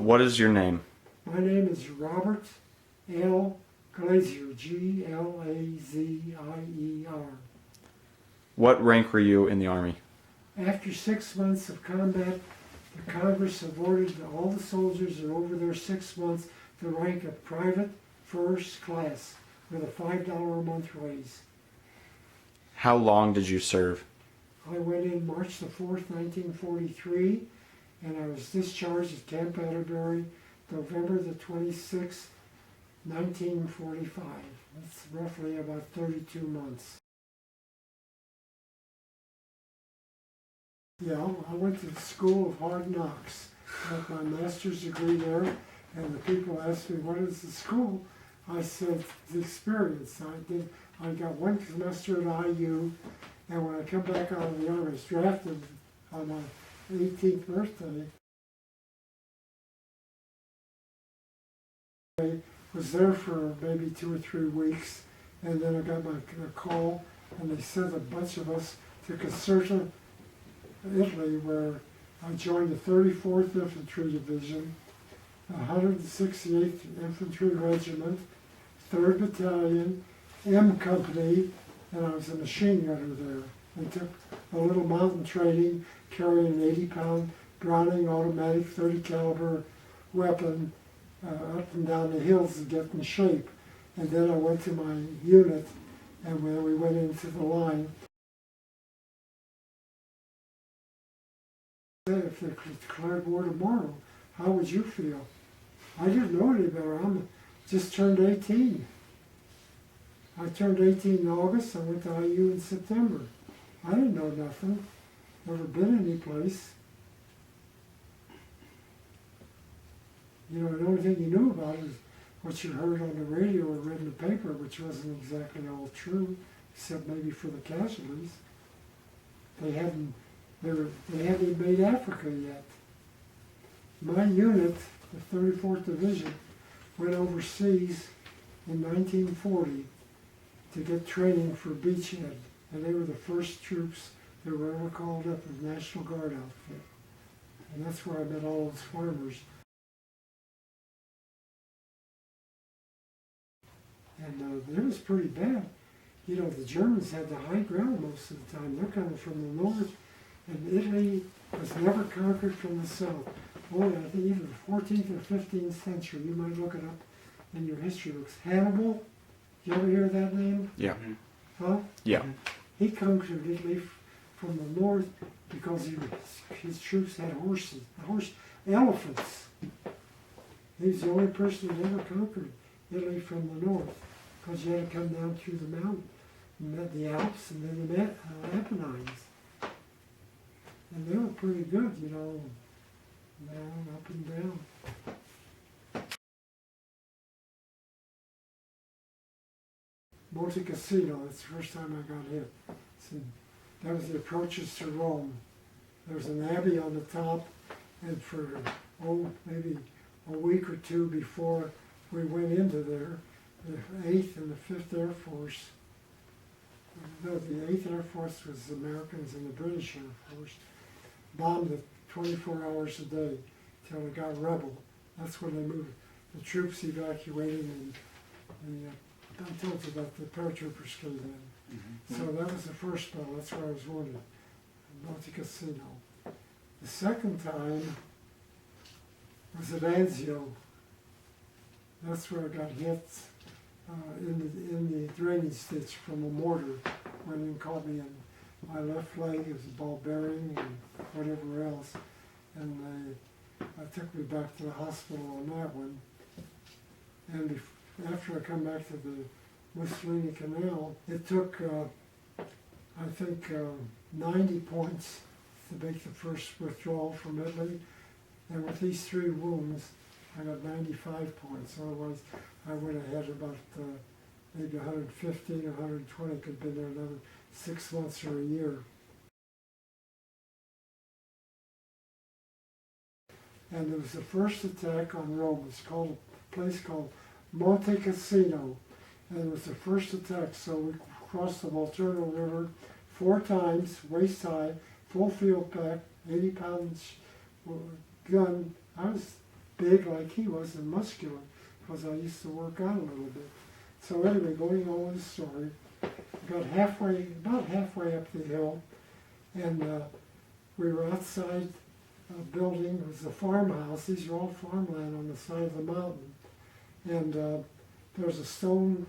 What is your name? My name is Robert L. Glazier, Glazier. What rank were you in the Army? After 6 months of combat, the Congress awarded all the soldiers that over their 6 months the rank of private first class with a $5 a month raise. How long did you serve? I went in March the 4th, 1943, and I was discharged at Camp Atterbury November the 26th, 1945. That's roughly about 32 months. Yeah, I went to the School of Hard Knocks. I got my master's degree there, and the people asked me, what is the school? I said, the experience. I got 1 semester at IU, and when I come back out of the Army, I was drafted on my 18th birthday. I was there for maybe 2 or 3 weeks, and then I got a call, and they sent a bunch of us to Caserta, Italy, where I joined the 34th Infantry Division, the 168th Infantry Regiment, 3rd Battalion, M Company, and I was a machine gunner there. I took a little mountain training, carrying an 80-pound Browning automatic 30 caliber weapon up and down the hills to get in shape. And then I went to my unit, and when we went into the line, if they declared war tomorrow, how would you feel? I didn't know any better. I just turned 18. I turned 18 in August. I went to IU in September. I didn't know nothing. Never been any place. You know, the only thing you knew about is what you heard on the radio or read in the paper, which wasn't exactly all true, except maybe for the casualties. They hadn't even made Africa yet. My unit, the 34th Division, went overseas in 1940 to get training for beachhead, and they were the first troops that were ever called up as National Guard outfit. And that's where I met all those farmers. And it was pretty bad. You know, the Germans had the high ground most of the time. They're coming from the north, and Italy was never conquered from the south. Boy, I think either the 14th or 15th century, you might look it up in your history books. Hannibal, you ever hear that name? Yeah. Huh? Yeah. He conquered Italy from the north because his troops had elephants. He was the only person that ever conquered Italy from the north, because you had to come down through the mountain. You met the Alps and then the Apennines. And they were pretty good, you know, down, up and down. Monte Cassino, that's the first time I got hit. So that was the approaches to Rome. There was an abbey on the top, and for, maybe a week or two before we went into there, the 8th and the 5th Air Force, no, the 8th Air Force was the Americans and the British Air Force, bombed it 24 hours a day till it got rebel. That's when they moved. The troops evacuated, and I told you about the paratroopers came in. So that was the first battle. That's where I was wounded, Monte Cassino. The second time was at Anzio. That's where I got hit in the drainage ditch from a mortar. Went in and caught me in my left leg. It was a ball bearing and whatever else. And they took me back to the hospital on that one. And after I come back to the Mussolini Canal, it took, I think, 90 points to make the first withdrawal from Italy. And with these 3 wounds, I got 95 points. Otherwise, I went ahead about maybe 115 or 120. Could have been there another 6 months or a year. And it was the first attack on Rome. It's called a place called Monte Cassino. And it was the first attack. So we crossed the Volturno River 4 times, waist high, full field pack, 80 pounds gun. I was big like he was and muscular, because I used to work out a little bit. So anyway, going on with the story, got about halfway up the hill, and we were outside a building. It was a farmhouse. These are all farmland on the side of the mountain. And there was a stone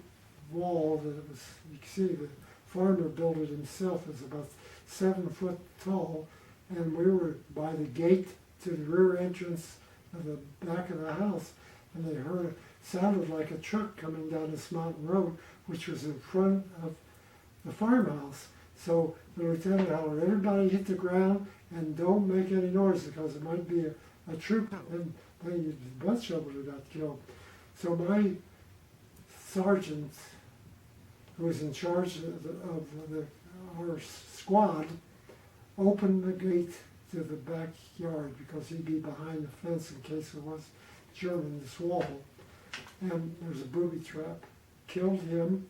wall that it was, you can see the farmer built it himself. It was about 7 foot tall. And we were by the gate to the rear entrance of the back of the house. And they heard, it sounded like a truck coming down this mountain road, which was in front of the farmhouse. So the lieutenant hollered, everybody hit the ground and don't make any noise because it might be a troop, and a bunch of them got killed. So my sergeant, who was in charge of our squad, opened the gate to the backyard because he'd be behind the fence in case there was Germans wall. And there's a booby trap. Killed him.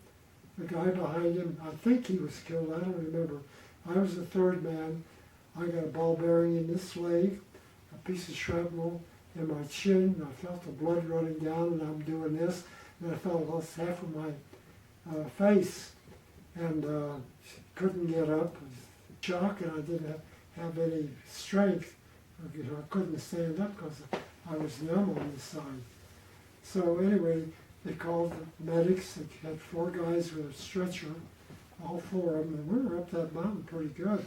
The guy behind him, I think he was killed, I don't remember. I was the third man. I got a ball bearing in this leg, a piece of shrapnel in my chin. I felt the blood running down, and I'm doing this, and I felt lost half of my face, and couldn't get up. I was shocked, and I didn't have any strength. I couldn't stand up because I was numb on this side. So anyway, they called the medics. They had 4 guys with a stretcher, all 4 of them, and we were up that mountain pretty good.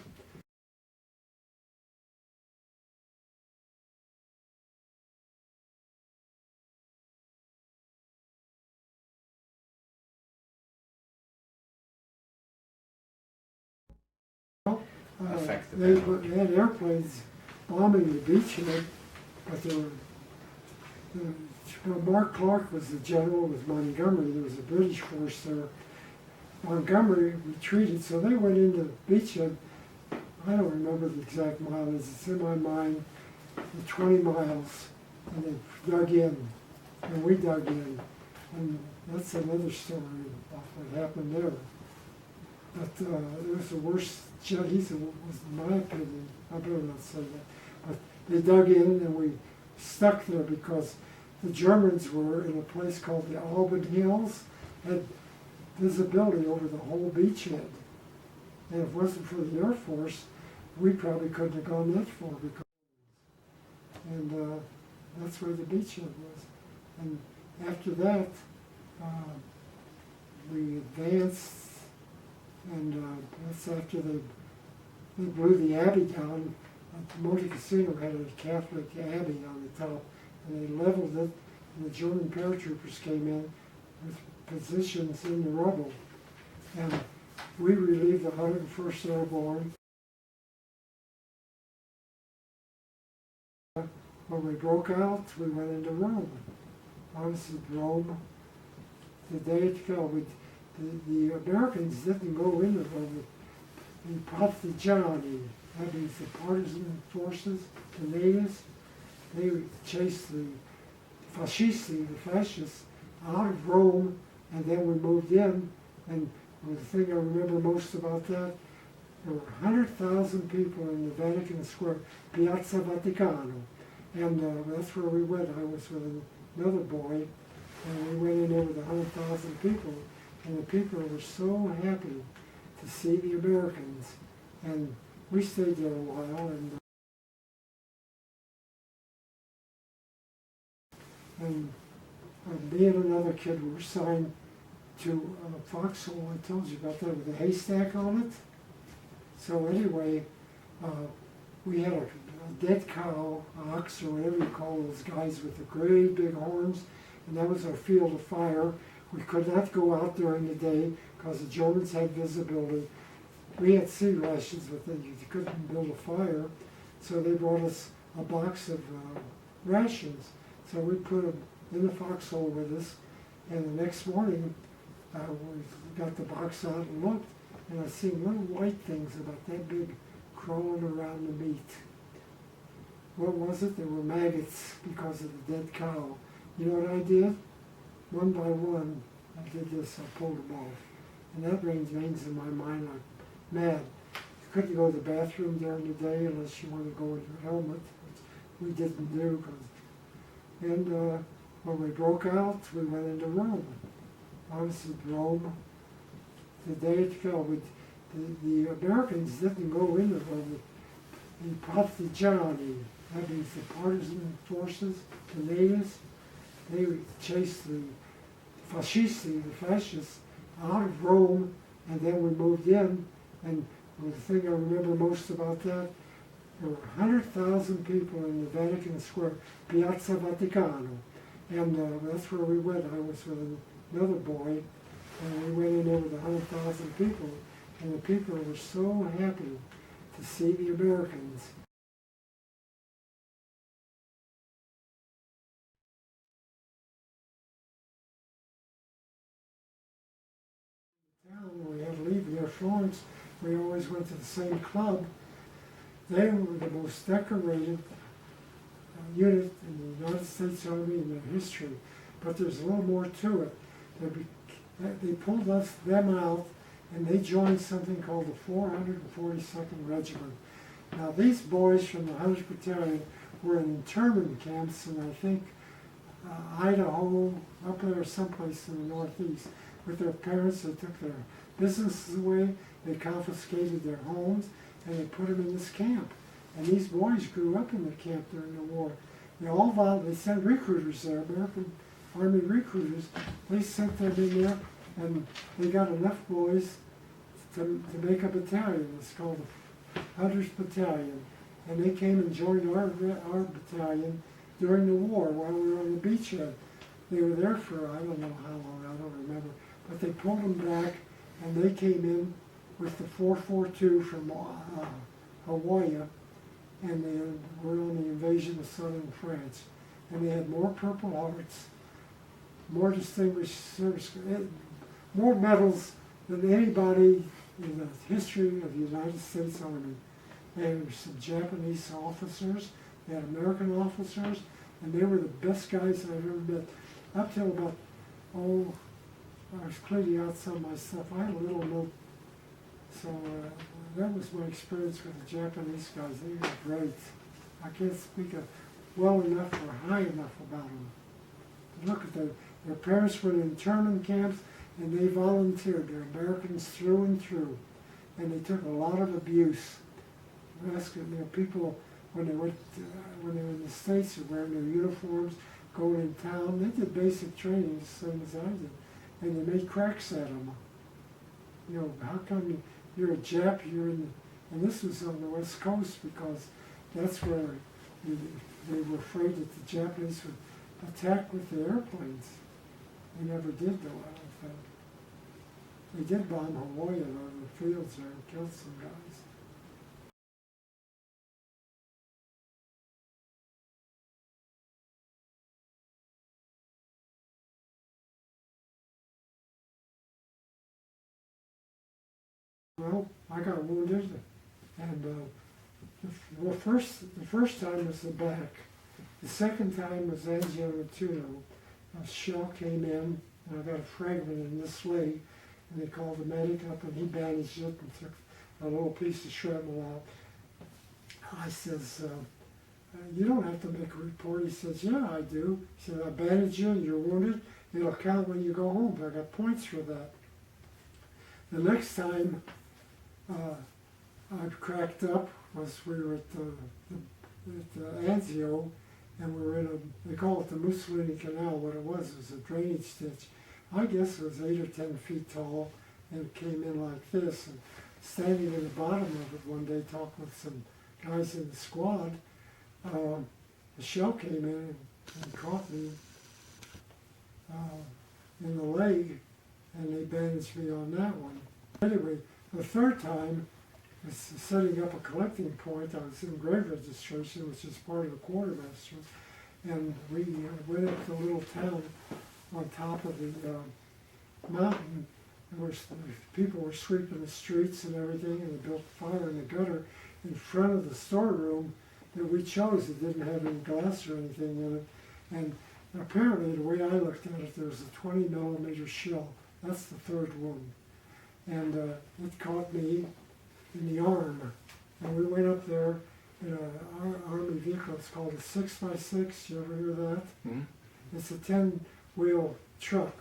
Affect the They band. had airplanes bombing the beachhead, but there were, Mark Clark was the general with Montgomery. There was a British force there. Montgomery retreated, so they went into the beachhead. I don't remember the exact mileage. It's in my mind, the 20 miles, and they dug in, and we dug in. And that's another story about what happened there. But it was the worst, was in my opinion, I better not say that, but they dug in and we stuck there because the Germans were in a place called the Alban Hills, had visibility over the whole beachhead. And if it wasn't for the Air Force, we probably couldn't have gone that far. And that's where the beachhead was. And after that, we advanced, and that's after they blew the Abbey down. Monte Cassino had a Catholic Abbey on the top, and they leveled it, and the German paratroopers came in with positions in the rubble. And we relieved the 101st Airborne. When we broke out, we went into Rome. I was in Rome the day it fell. The Americans didn't go into Rome. The partigiani, that means the partisan forces, the natives, they chased the fascists out of Rome, and then we moved in. And the thing I remember most about that, there were 100,000 people in the Vatican Square, Piazza Vaticano. And that's where we went. I was with another boy, and we went in there with 100,000 people. And the people were so happy to see the Americans. And we stayed there a while. And me and another kid were assigned to a foxhole. I told you about that, with a haystack on it. So anyway, we had a dead cow, ox, or whatever you call those guys with the great big horns, and that was our field of fire. We could not go out during the day because the Germans had visibility. We had sea rations, but you couldn't build a fire, so they brought us a box of rations. So we put them in the foxhole with us, and the next morning we got the box out and looked, and I seen little white things about that big crawling around the meat. What was it? They were maggots because of the dead cow. You know what I did? One by one, I did this, I pulled them off. And that remains in my mind like mad. You couldn't go to the bathroom during the day unless you wanted to go with your helmet, which we didn't do because And when we broke out, we went into Rome. I was in Rome the day it fell. The Americans didn't go into Rome. The partigiani, that means the partisan forces, the natives, they chased the fascists out of Rome, and then we moved in. And the thing I remember most about that, there were 100,000 people in the Vatican Square, Piazza Vaticano. And that's where we went. I was with another boy, and we went in there with 100,000 people. And the people were so happy to see the Americans. When we had to leave near Florence, we always went to the same club. They were the most decorated unit in the United States Army in their history. But there's a little more to it. They pulled them out, and they joined something called the 442nd Regiment. Now these boys from the 100th Battalion were in internment camps in, I think, Idaho, up there someplace in the Northeast. With their parents, they took their businesses away, they confiscated their homes, and they put them in this camp. And these boys grew up in the camp during the war. They sent recruiters there, American Army recruiters. They sent them in there, and they got enough boys to make a battalion. It's called the 100th Battalion. And they came and joined our battalion during the war while we were on the beachhead. They were there for, I don't know how long, I don't remember. But they pulled them back, and they came in with the 442 from Hawaii, and they were on the invasion of southern France. And they had more Purple Hearts, more distinguished service, more medals than anybody in the history of the United States Army. There were some Japanese officers, they had American officers, and they were the best guys I've ever met. Up till about, I was cleaning out some of my stuff. I had a little note. So that was my experience with the Japanese guys. They were great. I can't speak well enough or high enough about them. Look at their parents were in internment camps, and they volunteered. They're Americans through and through. And they took a lot of abuse. People, when they were in the States, they were wearing their uniforms, going in town. They did basic training the same as I did. And they made cracks at them. How come you're a Jap, and this was on the West Coast, because that's where they were afraid that the Japanese would attack with the airplanes. They never did, though, I don't think. They did bomb Hawaii on the fields there and killed some guys. Well, I got wounded, and the first time was the back. The second time was WW2. A shell came in, and I got a fragment in this leg, and they called the medic up, and he bandaged it and took a little piece of shrapnel out. I says, you don't have to make a report. He says, yeah, I do. He said, I bandaged you and you're wounded. It'll count when you go home. I got points for that. The next time I cracked up was we were at Anzio, and we were in they call it the Mussolini Canal. What it was a drainage ditch. I guess it was 8 or 10 feet tall, and it came in like this. And standing in the bottom of it one day, talking with some guys in the squad, a shell came in and caught me in the leg, and they bandaged me on that one. Anyway, the third time was setting up a collecting point. I was in grave registration, which is part of the quartermaster, and we went up to a little town on top of the mountain, where people were sweeping the streets and everything, and they built a fire in the gutter in front of the storeroom that we chose. It didn't have any glass or anything in it, and apparently, the way I looked at it, there was a 20 millimeter shell. That's the third wound. And it caught me in the arm. And we went up there, in a Army vehicle. It's called a 6x6. You ever hear that? Mm-hmm. It's a 10-wheel truck,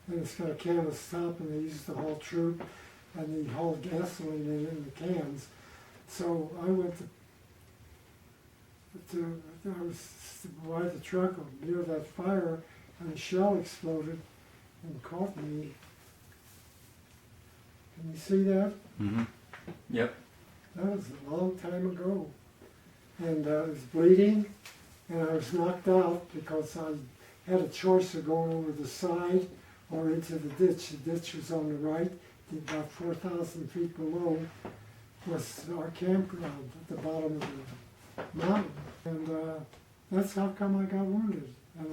and it's got a canvas top, and they used to haul troop, and they hauled gasoline in the cans. So I went I was by the truck near that fire, and a shell exploded and caught me. Can you see that? Mm-hmm. Yep. That was a long time ago. And I was bleeding, and I was knocked out because I had a choice of going over the side or into the ditch. The ditch was on the right, about 4,000 feet below was our campground at the bottom of the mountain. And that's how come I got wounded. And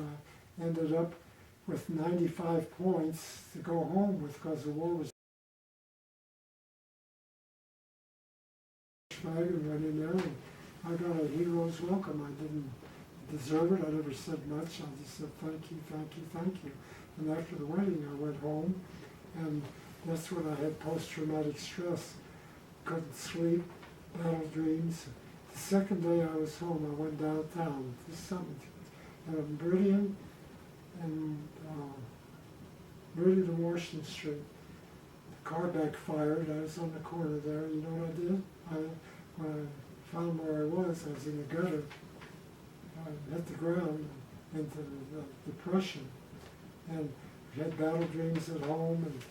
I ended up with 95 points to go home with because the war was flag and went in there, and I got a hero's welcome. I didn't deserve it. I never said much. I just said thank you, thank you, thank you. And after the wedding, I went home, and that's when I had post-traumatic stress. Couldn't sleep, battle dreams. The second day I was home, I went downtown to something, and Meridian and Washington Street. The car backfired. I was on the corner there. You know what I did? When I found where I was in the gutter. I hit the ground into the depression, and had battle dreams at home, and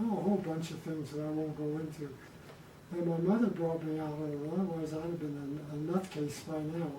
a whole bunch of things that I won't go into. And my mother brought me out of it. Otherwise, I'd have been a nutcase by now.